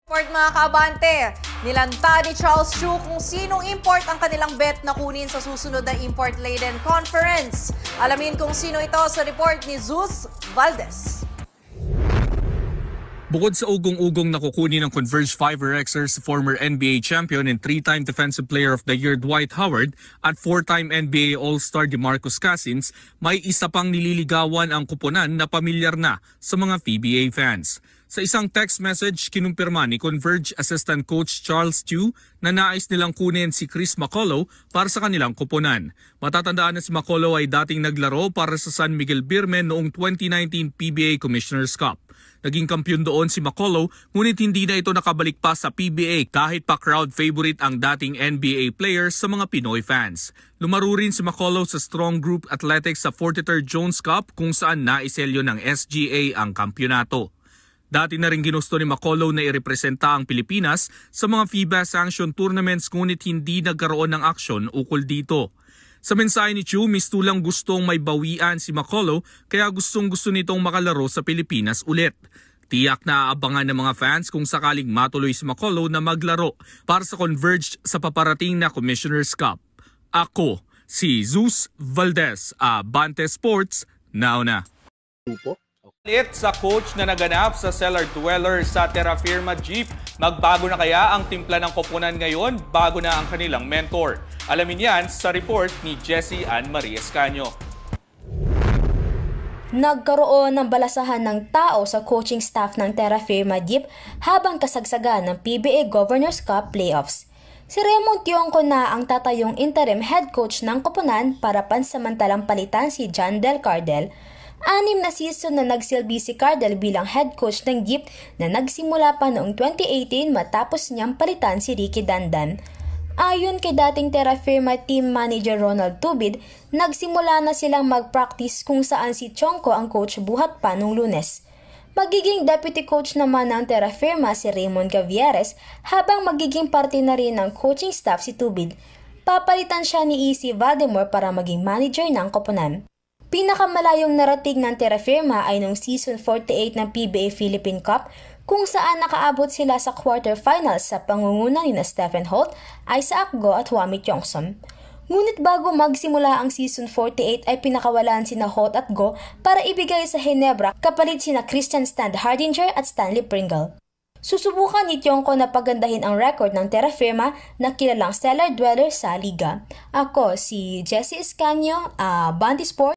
Import mga kaabante, nilanta ni Charles Chu kung sinong import ang kanilang bet na kunin sa susunod na Import-Laden Conference. Alamin kung sino ito sa report ni Zeus Valdez. Bukod sa ugong-ugong na kukunin ng Converge 5RXers former NBA champion and 3-time Defensive Player of the Year Dwight Howard at 4-time NBA All-Star DeMarcus Cousins, may isa pang nililigawan ang kuponan na pamilyar na sa mga PBA fans. Sa isang text message, kinumpirma ni Converge Assistant Coach Charles Chu na nais nilang kunin si Chris McCullough para sa kanilang kuponan. Matatandaan na si McCullough ay dating naglaro para sa San Miguel Beermen noong 2019 PBA Commissioner's Cup. Naging kampiyon doon si McCullough, ngunit hindi na ito nakabalik pa sa PBA kahit pa crowd favorite ang dating NBA players sa mga Pinoy fans. Lumaro rin si McCullough sa Strong Group Athletics sa 43rd Jones Cup kung saan naiselyo ng SGA ang kampyonato. Dati na rin ginusto ni McCullough na irepresenta ang Pilipinas sa mga FIBA-sanctioned tournaments ngunit hindi nagkaroon ng aksyon ukol dito. Sa mensahe ni Chu, mistulang gustong may bawian si McCullough kaya gustong-gusto nitong makalaro sa Pilipinas ulit. Tiyak na aabangan ng mga fans kung sakaling matuloy si McCullough na maglaro para sa Converge sa paparating na Commissioner's Cup. Ako, si Zeus Valdez, Abante Sports, nauna. Ulit sa coach na naganap sa cellar dweller sa Terra Firma Jeep. Magbago na kaya ang timpla ng koponan ngayon bago na ang kanilang mentor? Alamin yan sa report ni Jessie Ann Marie Escanio. Nagkaroon ng balasahan ng tao sa coaching staff ng Terra Firma Jeep habang kasagsagan ng PBA Governors Cup playoffs. Si Raymond Tionco na ang tatayong interim head coach ng koponan para pansamantalang palitan si John Del Cardel. 6 na season na nagsilbi si Cardel bilang head coach ng Jeep na nagsimula pa noong 2018 matapos niyang palitan si Ricky Dandan. Ayon kay dating Terra Firma team manager Ronald Tubid, nagsimula na silang mag-practice kung saan si Tionco ang coach buhat pa noong Lunes. Magiging deputy coach naman ng Terra Firma si Raymond Gavieres habang magiging parte na rin ng coaching staff si Tubid. Papalitan siya ni EC Valdemar para maging manager ng koponan. Pinakamalayong narating ng Terra Firma ay noong season 48 ng PBA Philippine Cup kung saan nakaabot sila sa quarterfinals sa pangunguna ni Stephen Holt, Isaac Go at Wami Tiongson. Ngunit bago magsimula ang season 48 ay pinakawalan sina Holt at Go para ibigay sa Ginebra kapalit sina Christian Stan Hardinger at Stanley Pringle. Susubukan ni Tionco na pagandahin ang record ng Terra Firma na kilalang cellar dweller sa liga. Ako si Jessie Escanio, Abante Sports.